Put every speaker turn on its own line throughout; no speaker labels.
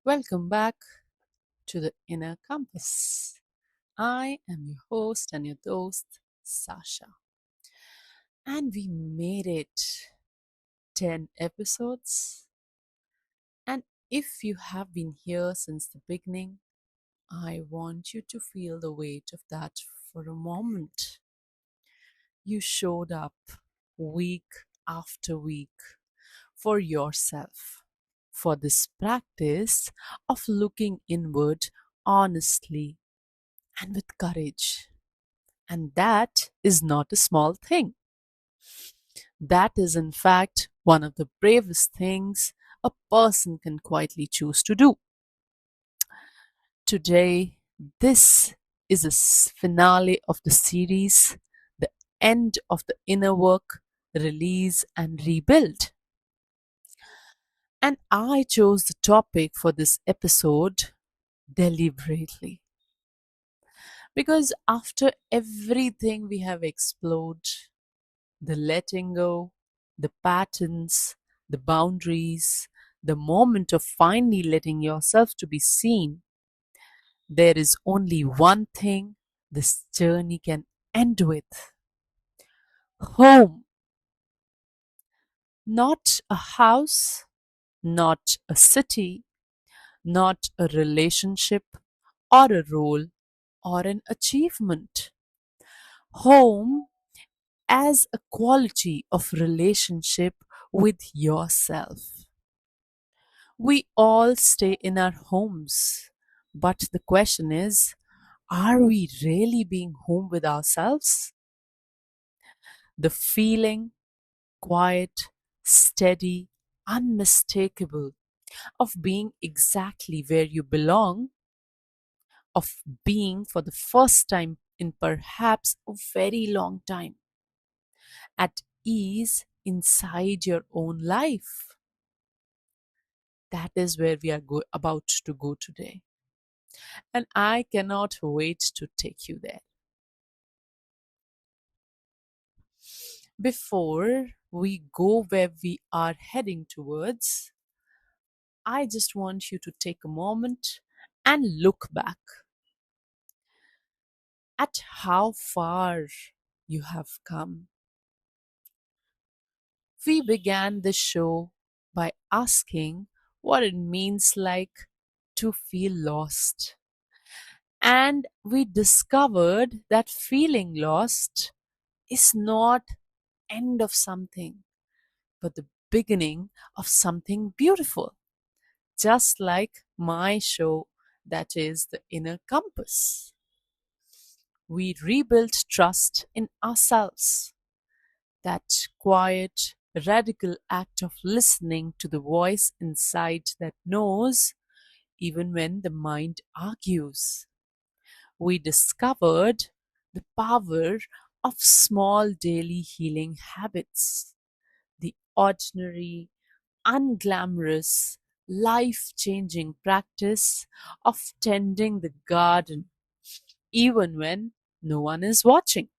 Welcome back to the Inner Compass. I am your host and your host, Sasha. And we made it 10 episodes. And if you have been here since the beginning, I want you to feel the weight of that for a moment. You showed up week after week for yourself, for this practice of looking inward honestly and with courage. And that is not a small thing. That is, in fact, one of the bravest things a person can quietly choose to do. Today, this is a finale of the series, the end of the inner work, release, and rebuild. And I chose the topic for this episode deliberately because after everything we have explored, the letting go, the patterns, the boundaries, the moment of finally letting yourself to be seen, there is only one thing this journey can end with. Home. Not a house, not a city, not a relationship or a role or an achievement. Home as a quality of relationship with yourself. We all stay in our homes, but the question is, are we really being home with ourselves? The feeling, quiet, steady, unmistakable of being exactly where you belong, of being for the first time in perhaps a very long time, at ease inside your own life. That is where we are about to go today. And I cannot wait to take you there. Before we go where we are heading towards, I just want you to take a moment and look back at how far you have come. We began the show by asking what it means like to feel lost. And we discovered that feeling lost is not end of something, but the beginning of something beautiful. Just like my show, that is the Inner Compass. We rebuilt trust in ourselves. That quiet, radical act of listening to the voice inside that knows even when the mind argues. We discovered the power of small daily healing habits, the ordinary, unglamorous, life changing practice of tending the garden even when no one is watching.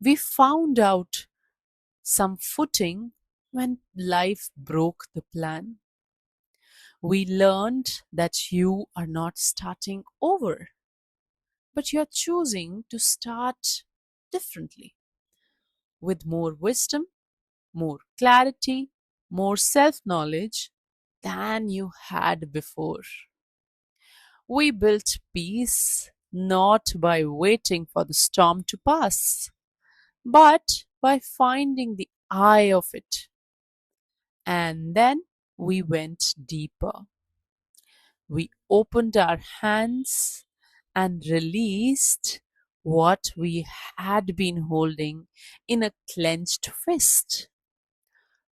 We found out some footing when life broke the plan. We learned that you are not starting over, but you're choosing to start differently with more wisdom, more clarity, more self knowledge than you had before. We built peace not by waiting for the storm to pass, but by finding the eye of it. And then we went deeper. We opened our hands and released what we had been holding in a clenched fist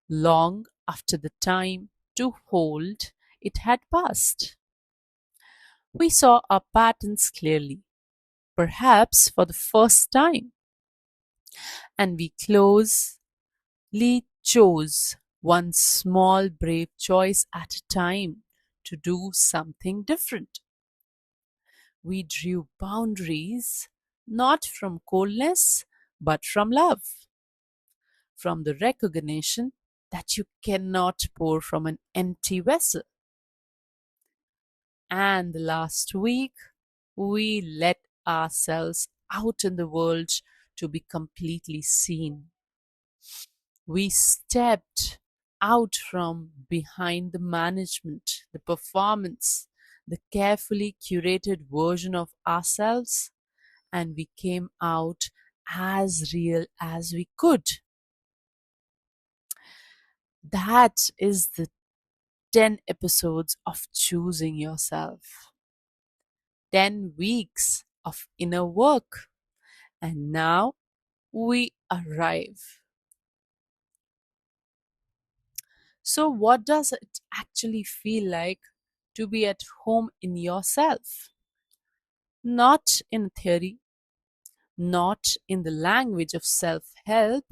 long after the time to hold it had passed. We saw our patterns clearly, perhaps for the first time, and we closely chose one small brave choice at a time to do something different. We drew boundaries not from coldness but from love, from the recognition that you cannot pour from an empty vessel. And last week, we let ourselves out in the world to be completely seen. We stepped out from behind the management, the performance, the carefully curated version of ourselves, and we came out as real as we could. That is the 10 episodes of choosing yourself, 10 weeks of inner work, and now we arrive. So, what does it actually feel like to be at home in yourself? Not in theory, not in the language of self help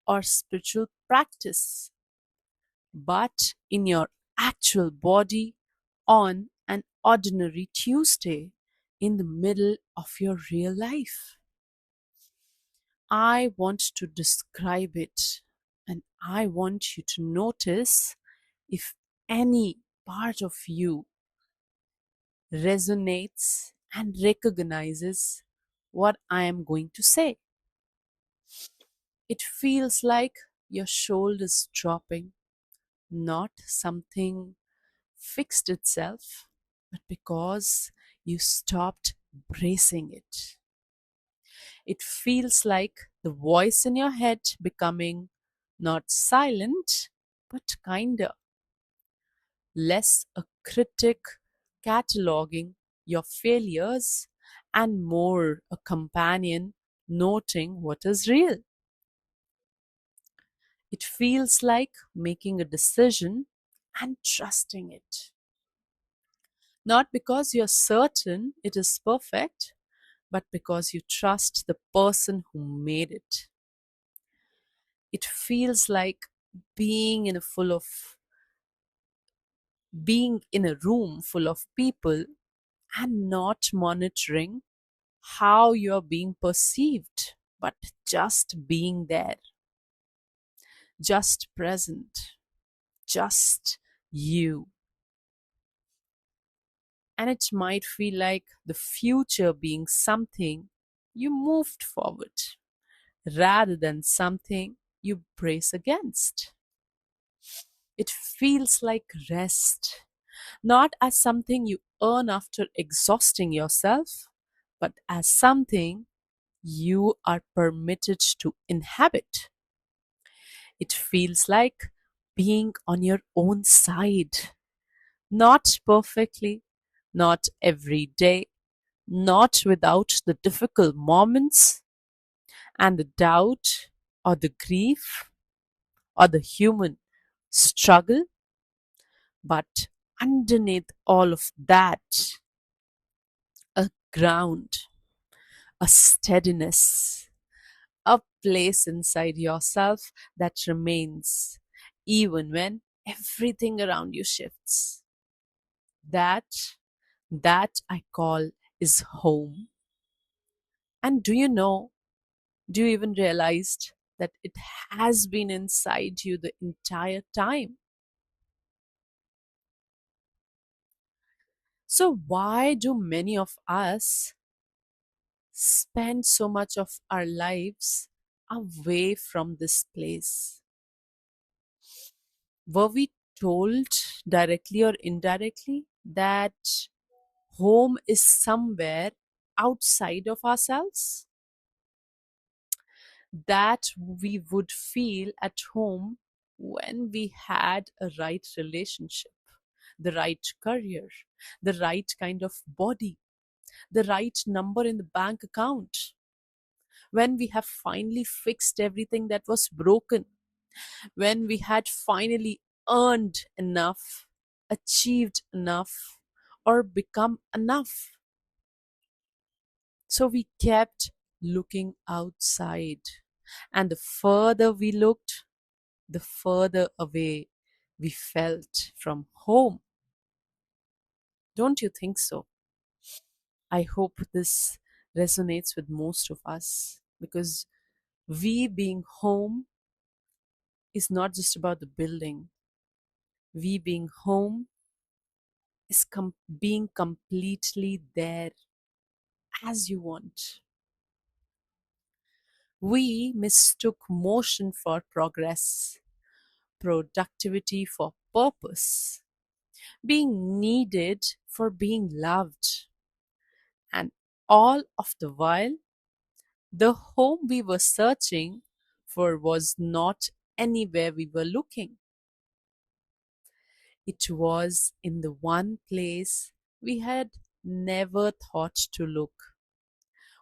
or spiritual practice, but in your actual body on an ordinary Tuesday in the middle of your real life. I want to describe it, and I want you to notice if any part of you resonates and recognizes what I am going to say. It feels like your shoulders dropping, not something fixed itself, but because you stopped bracing it. It feels like the voice in your head becoming not silent, but kinder, less a critic cataloging your failures and more a companion noting what is real. It feels like making a decision and trusting it. Not because you're certain it is perfect, but because you trust the person who made it. It feels like being in a full of being in a room full of people and not monitoring how you're being perceived, but just being there, just present, just you. And it might feel like the future being something you moved forward rather than something you brace against. It feels like rest, not as something you earn after exhausting yourself, but as something you are permitted to inhabit. It feels like being on your own side, not perfectly, not every day, not without the difficult moments and the doubt or the grief or the human struggle, but underneath all of that, a ground, a steadiness, a place inside yourself that remains even when everything around you shifts. That that I call is home. And do you even realize that it has been inside you the entire time? So why do many of us spend so much of our lives away from this place? Were we told directly or indirectly that home is somewhere outside of ourselves? That we would feel at home when we had a right relationship, the right career, the right kind of body, the right number in the bank account, when we have finally fixed everything that was broken, when we had finally earned enough, achieved enough, or become enough. So we kept looking outside. And the further we looked, the further away we felt from home. Don't you think so? I hope this resonates with most of us because we being home is not just about the building. We being home is being completely there as you want. We mistook motion for progress, productivity for purpose, being needed for being loved, and all of the while, the home we were searching for was not anywhere we were looking. It was in the one place we had never thought to look,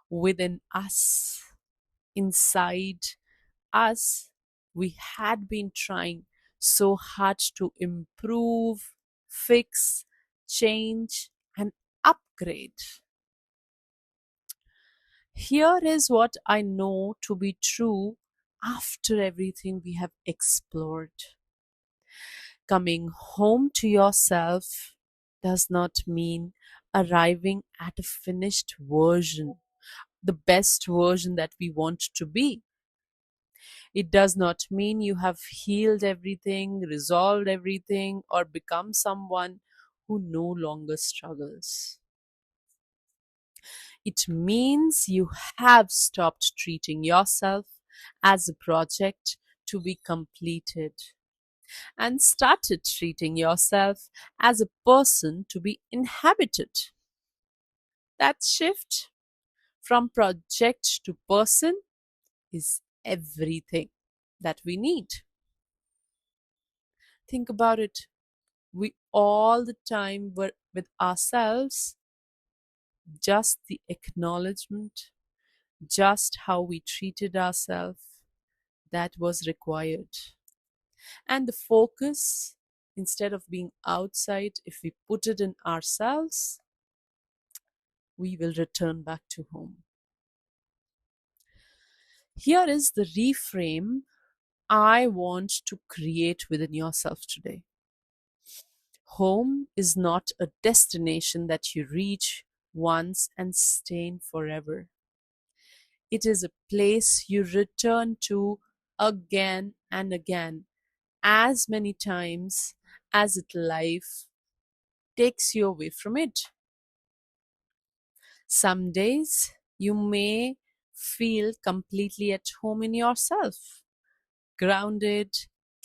within us, inside us. We had been trying so hard to improve, fix, change, and upgrade. Here is what I know to be true after everything we have explored. Coming home to yourself does not mean arriving at a finished version, the best version that we want to be. It does not mean you have healed everything, resolved everything, or become someone who no longer struggles. It means you have stopped treating yourself as a project to be completed and started treating yourself as a person to be inhabited. That shift from project to person is everything that we need. Think about it. We all the time were with ourselves, just the acknowledgement, just how we treated ourselves, that was required. And the focus, instead of being outside, if we put it in ourselves, we will return back to home. Here is the reframe I want to create within yourself today. Home is not a destination that you reach once and stay in forever. It is a place you return to again and again, as many times as it life takes you away from it. Some days you may feel completely at home in yourself, grounded,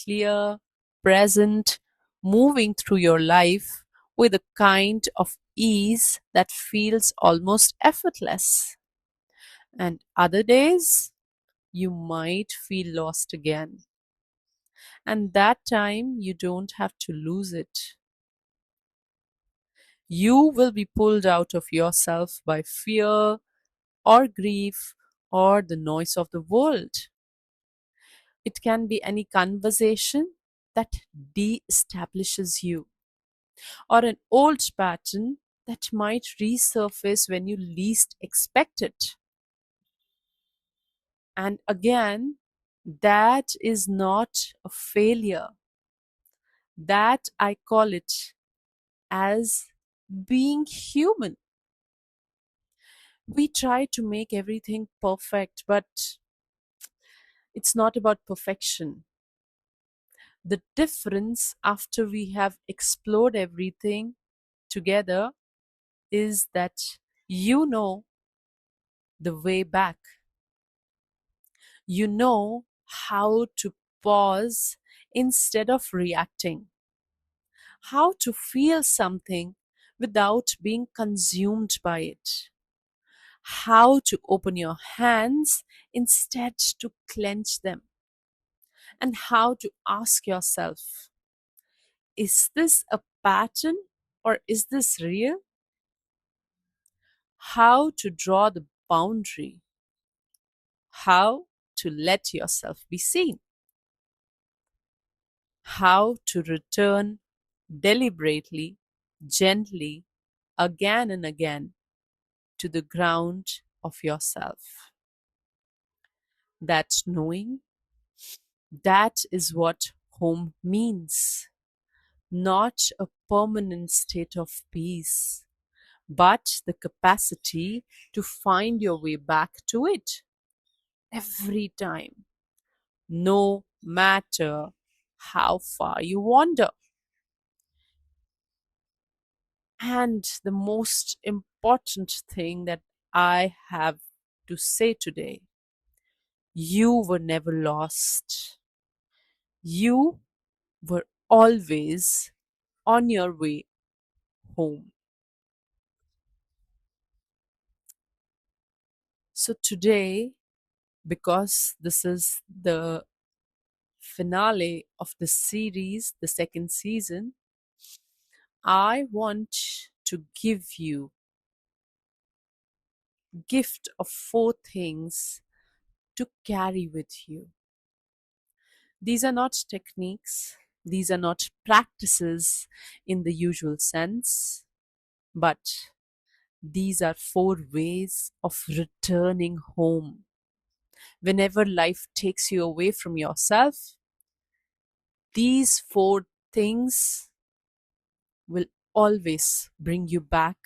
clear, present, moving through your life with a kind of ease that feels almost effortless. And other days, you might feel lost again. And that time, you don't have to lose it. You will be pulled out of yourself by fear or grief or the noise of the world. It can be any conversation that de establishes you, or an old pattern that might resurface when you least expect it. And again, that is not a failure. That I call it as being human. We try to make everything perfect, but it's not about perfection. The difference after we have explored everything together is that you know the way back. You know how to pause instead of reacting, how to feel something without being consumed by it, how to open your hands instead to clench them, and how to ask yourself, is this a pattern or is this real? How to draw the boundary, how to let yourself be seen, how to return deliberately, gently, again and again to the ground of yourself. That knowing, that is what home means. Not a permanent state of peace, but the capacity to find your way back to it every time, no matter how far you wander. And the most important thing that I have to say today, you were never lost. You were always on your way home. So today, because this is the finale of the series, the second season, I want to give you gift of four things to carry with you. These are not techniques, these are not practices in the usual sense, but these are four ways of returning home. Whenever life takes you away from yourself, these four things will always bring you back.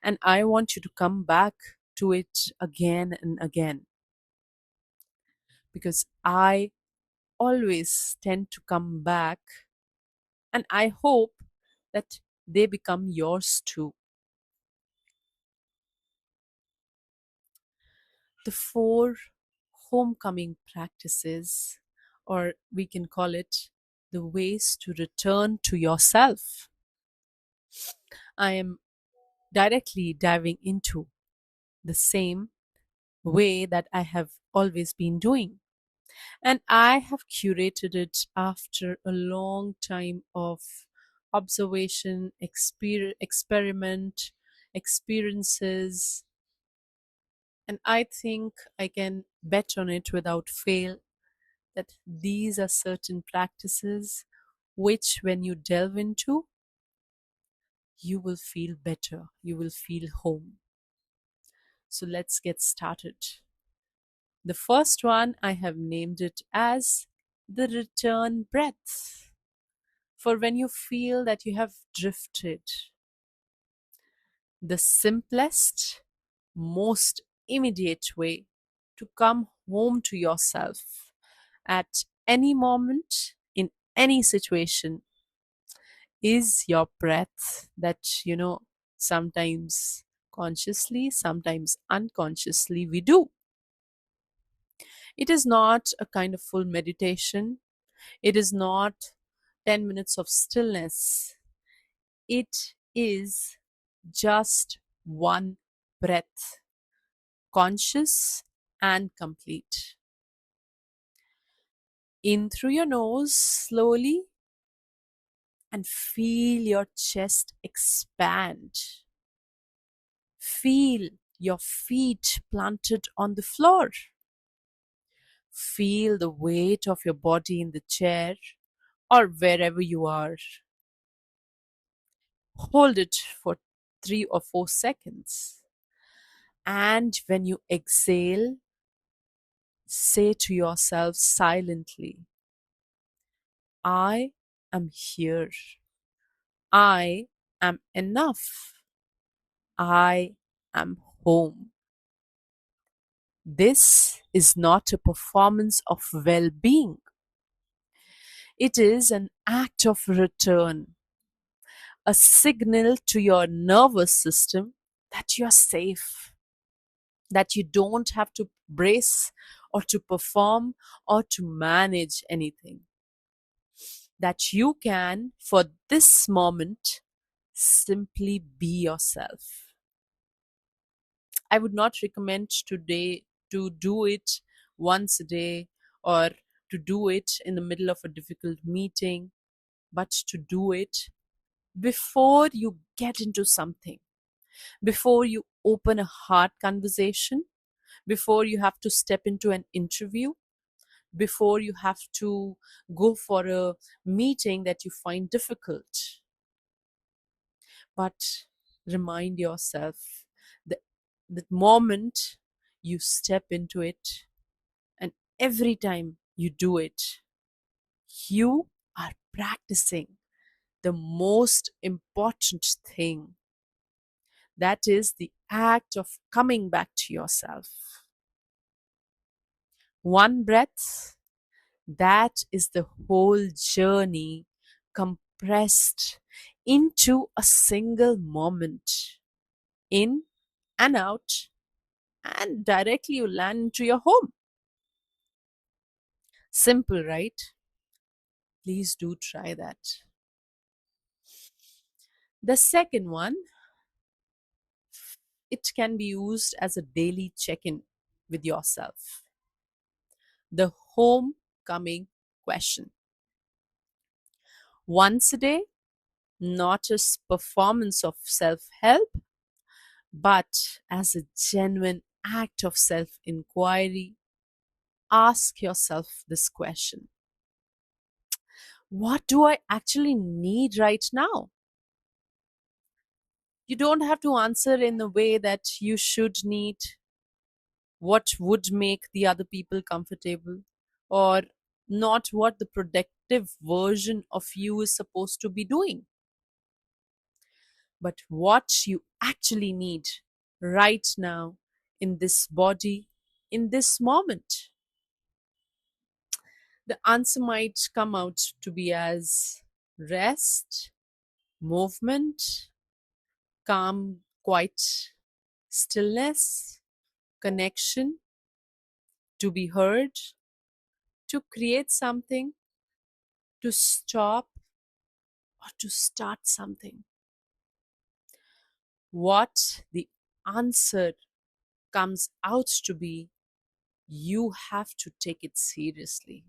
And I want you to come back to it again and again because I always tend to come back, and I hope that they become yours too. The four homecoming practices, or we can call it the ways to return to yourself. I am directly diving into the same way that I have always been doing. And I have curated it after a long time of observation, experiment, experiences, and I think I can bet on it without fail that these are certain practices which, when you delve into, you will feel better, you will feel home. So let's get started. The first one, I have named it as the return breath. For when you feel that you have drifted, the simplest, most immediate way to come home to yourself at any moment, in any situation, is your breath that, sometimes consciously, sometimes unconsciously we do. It is not a kind of full meditation, it is not 10 minutes of stillness. It is just one breath, conscious and complete. In through your nose slowly and feel your chest expand. Feel your feet planted on the floor. Feel the weight of your body in the chair or wherever you are. Hold it for 3 or 4 seconds. And when you exhale, say to yourself silently, I am here. I am enough. I am home. This is not a performance of well being, it is an act of return, a signal to your nervous system that you're safe, that you don't have to brace or to perform or to manage anything, that you can, for this moment, simply be yourself. I would not recommend today to do it once a day or to do it in the middle of a difficult meeting, but to do it before you get into something, before you open a hard conversation, before you have to step into an interview, before you have to go for a meeting that you find difficult. But remind yourself that the moment you step into it, and every time you do it, you are practicing the most important thing, that is the act of coming back to yourself. One breath, that is the whole journey compressed into a single moment, in and out, and directly you land into your home. Simple, right? Please do try that. The second one, it can be used as a daily check in with yourself. The homecoming question. Once a day, not as performance of self-help, but as a genuine act of self-inquiry. Ask yourself this question. What do I actually need right now? You don't have to answer in the way that you should need what would make the other people comfortable, or not what the productive version of you is supposed to be doing, but what you actually need right now, in this body, in this moment. The answer might come out to be as rest, movement, calm, quiet stillness, connection, to be heard, to create something, to stop, or to start something. What the answer comes out to be, you have to take it seriously.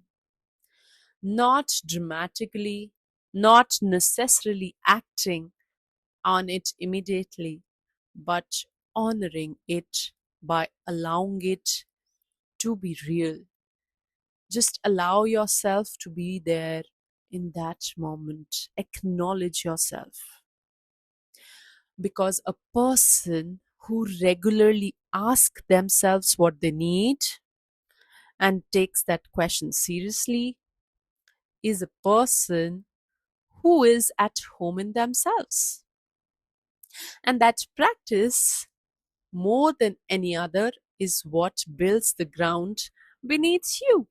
Not dramatically, not necessarily acting on it immediately, but honoring it by allowing it to be real. Just allow yourself to be there in that moment. Acknowledge yourself. Because a person who regularly asks themselves what they need and takes that question seriously is a person who is at home in themselves. And that practice, more than any other, is what builds the ground beneath you.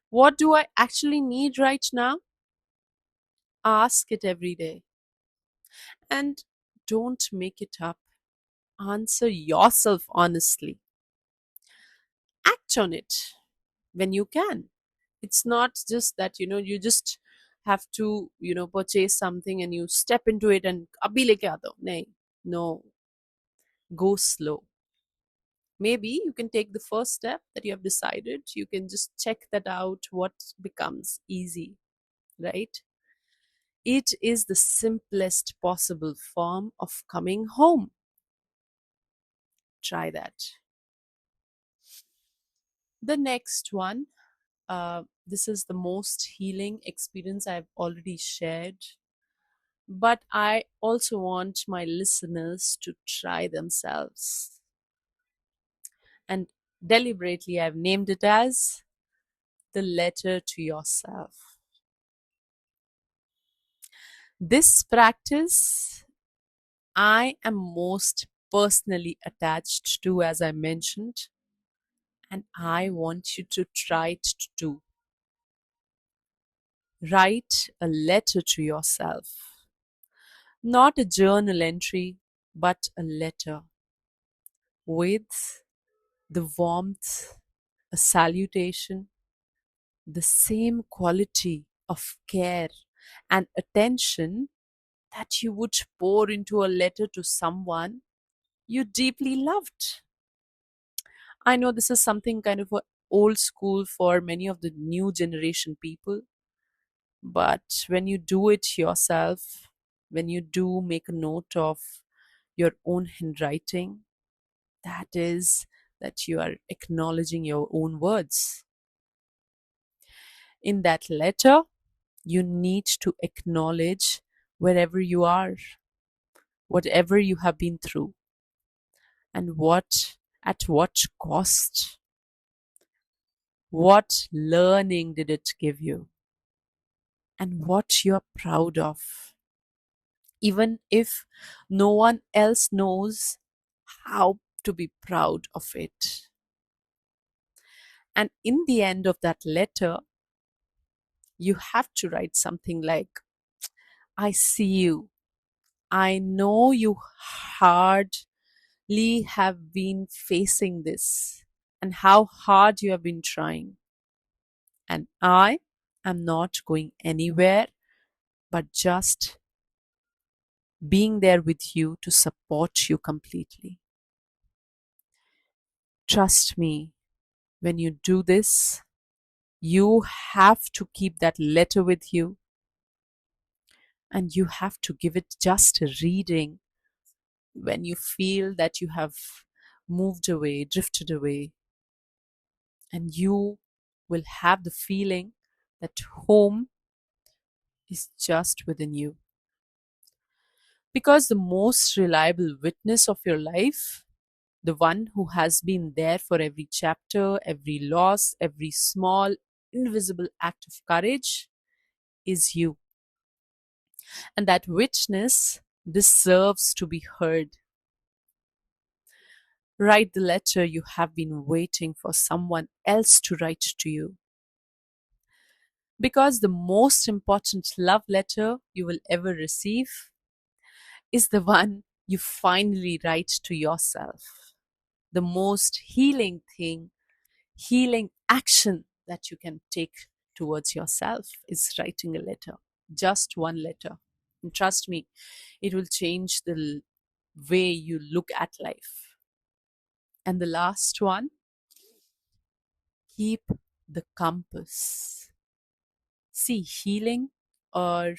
What do I actually need right now? Ask it every day. And don't make it up. Answer yourself honestly. Act on it when you can. It's not just that, you just have to, purchase something and you step into it and abhi leke aata ho. Nahi. No, go slow. Maybe you can take the first step that you have decided. You can just check that out, what becomes easy, right? It is the simplest possible form of coming home. Try that. The next one, this is the most healing experience I've already shared, but I also want my listeners to try themselves. And deliberately, I've named it as the letter to yourself. This practice I am most personally attached to, as I mentioned, and I want you to try it too. Write a letter to yourself. Not a journal entry, but a letter with the warmth, a salutation, the same quality of care and attention that you would pour into a letter to someone you deeply loved. I know this is something kind of old school for many of the new generation people, but when you do it yourself, when you do make a note of your own handwriting, that is that you are acknowledging your own words. In that letter, you need to acknowledge wherever you are, whatever you have been through, and at what cost. What learning did it give you? And what you're proud of. Even if no one else knows how to be proud of it. And in the end of that letter, you have to write something like, I see you. I know you hardly have been facing this and how hard you have been trying. And I am not going anywhere but just being there with you to support you completely. Trust me, when you do this, you have to keep that letter with you and you have to give it just a reading when you feel that you have moved away, drifted away, and you will have the feeling that home is just within you. Because the most reliable witness of your life, the one who has been there for every chapter, every loss, every small, invisible act of courage, is you. And that witness deserves to be heard. Write the letter you have been waiting for someone else to write to you. Because the most important love letter you will ever receive is the one you finally write to yourself. The most healing action that you can take towards yourself is writing a letter, just one letter. And trust me, it will change the way you look at life. And the last one, keep the compass. See, healing or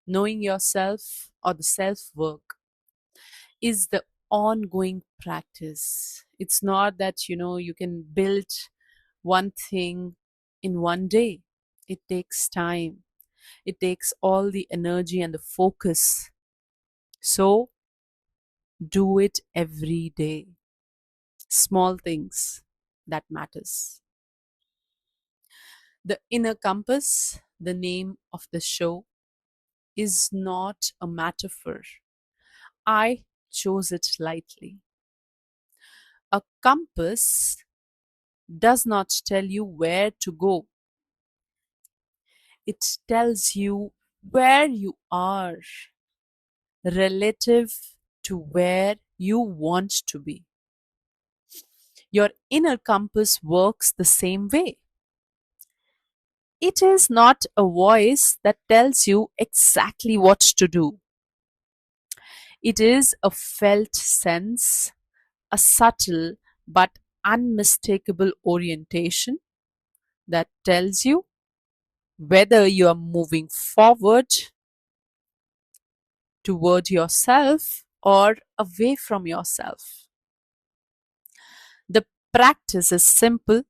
knowing yourself or the self work is the ongoing practice. It's not that, you can build one thing in one day. It takes time, it takes all the energy and the focus. So do it every day. Small things that matters. The inner compass, the name of the show, is not a metaphor. I chose it lightly. A compass does not tell you where to go, it tells you where you are relative to where you want to be. Your inner compass works the same way. It is not a voice that tells you exactly what to do. It is a felt sense, a subtle but unmistakable orientation that tells you whether you are moving forward toward yourself or away from yourself. The practice is simple.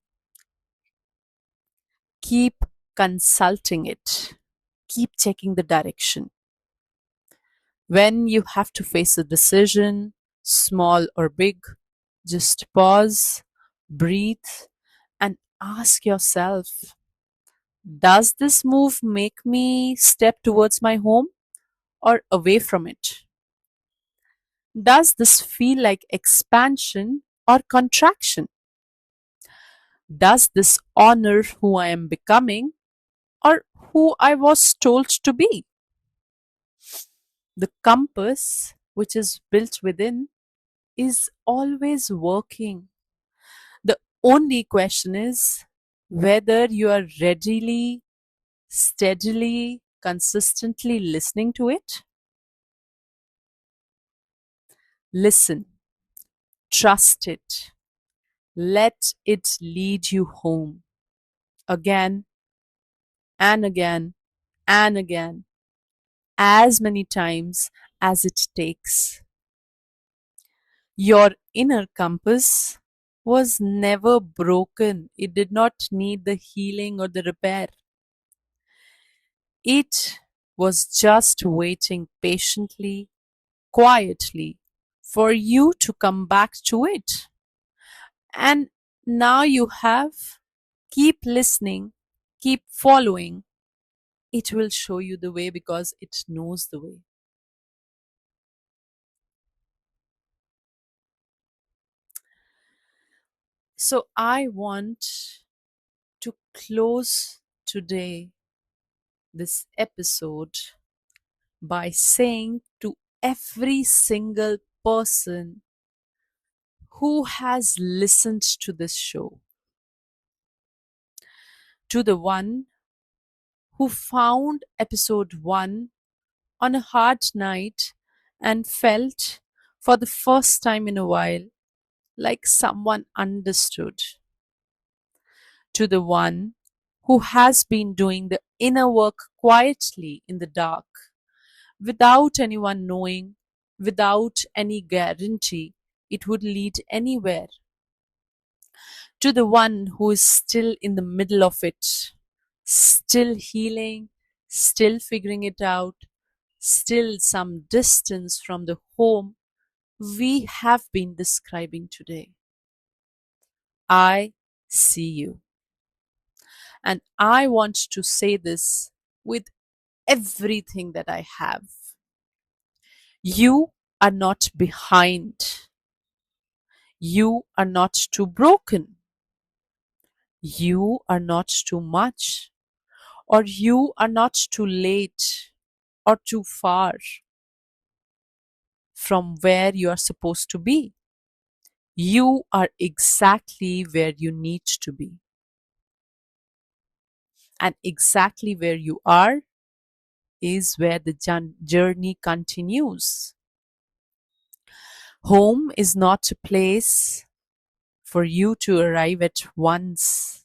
Keep consulting it, keep checking the direction. When you have to face a decision, small or big, just pause, breathe, and ask yourself, does this move make me step towards my home or away from it? Does this feel like expansion or contraction? Does this honor who I am becoming or who I was told to be? The compass, which is built within, is always working. The only question is whether you are readily, steadily, consistently listening to it. Listen, trust it, let it lead you home again and again and again, as many times as it takes. Your inner compass was never broken. It did not need the healing or the repair. It was just waiting patiently, quietly for you to come back to it. And now you have. Keep listening, keep following. It will show you the way because it knows the way. So I want to close today this episode by saying to every single person who has listened to this show, to the one who found episode 1 on a hard night and felt for the first time in a while like someone understood, to the one who has been doing the inner work quietly in the dark, without anyone knowing, without any guarantee it would lead anywhere, to the one who is still in the middle of it, still healing, still figuring it out, still some distance from the home we have been describing today. I see you. And I want to say this with everything that I have. You are not behind. You are not too broken. You are not too much. Or you are not too late or too far from where you are supposed to be. You are exactly where you need to be. And exactly where you are is where the journey continues. Home is not a place for you to arrive at once.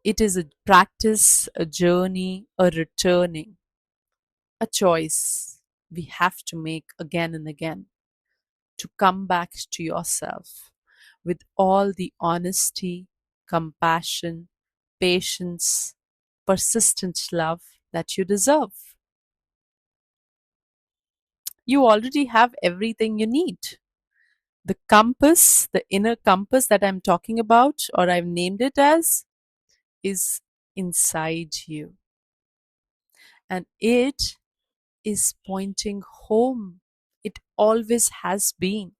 It is a practice, a journey, a returning, a choice we have to make again and again to come back to yourself with all the honesty, compassion, patience, persistent love that you deserve. You already have everything you need. The compass, the inner compass that I'm talking about, or I've named it as, is inside you. And it is pointing home. It always has been.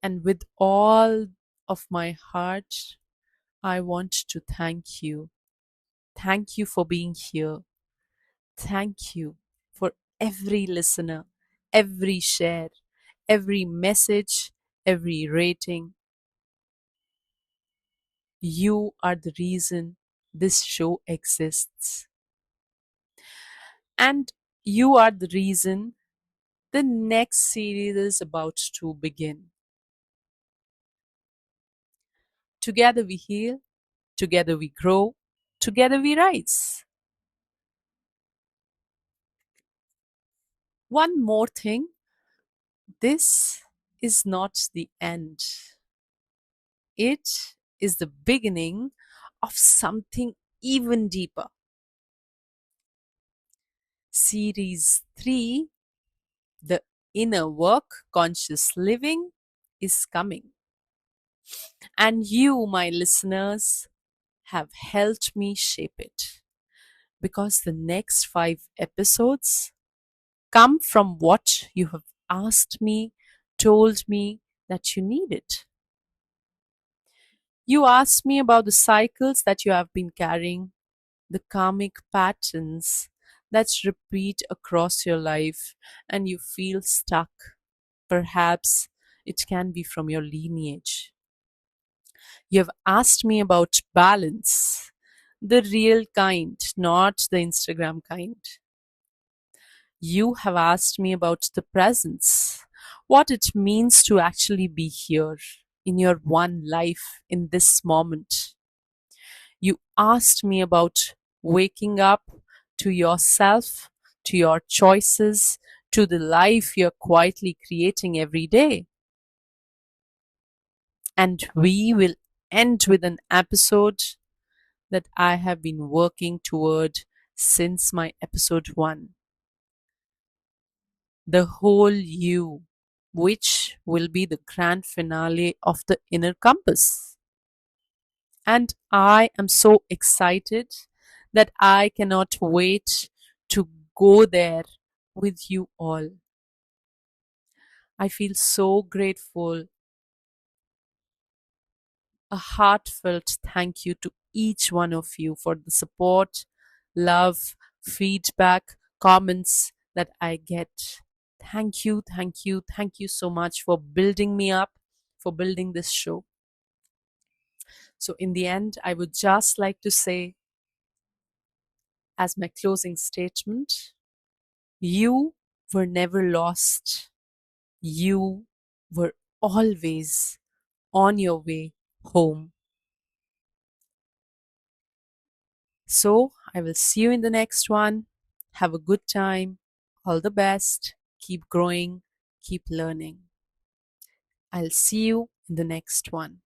And with all of my heart, I want to thank you. Thank you for being here. Thank you for every listener, every share, every message, every rating. You are the reason this show exists. And you are the reason the next series is about to begin. Together we heal, together we grow, together we rise. One more thing, this is not the end. It is the beginning of something even deeper. Series 3, The Inner Work, Conscious Living, is coming. And you, my listeners, have helped me shape it. Because the next 5 episodes come from what you have asked me, told me that you needed. You asked me about the cycles that you have been carrying, the karmic patterns that repeat across your life, and you feel stuck. Perhaps it can be from your lineage. You have asked me about balance, the real kind, not the Instagram kind. You have asked me about the presence, what it means to actually be here in your one life in this moment. You asked me about waking up to yourself, to your choices, to the life you're quietly creating every day. And we will end with an episode that I have been working toward since my episode 1. The whole you, which will be the grand finale of the inner compass. And I am so excited that I cannot wait to go there with you all. I feel so grateful. A heartfelt thank you to each one of you for the support, love, feedback, comments that I get. Thank you, thank you, thank you so much for building me up, for building this show. So, in the end, I would just like to say, as my closing statement, you were never lost. You were always on your way home. So, I will see you in the next one. Have a good time. All the best. Keep growing. Keep learning. I'll see you in the next one.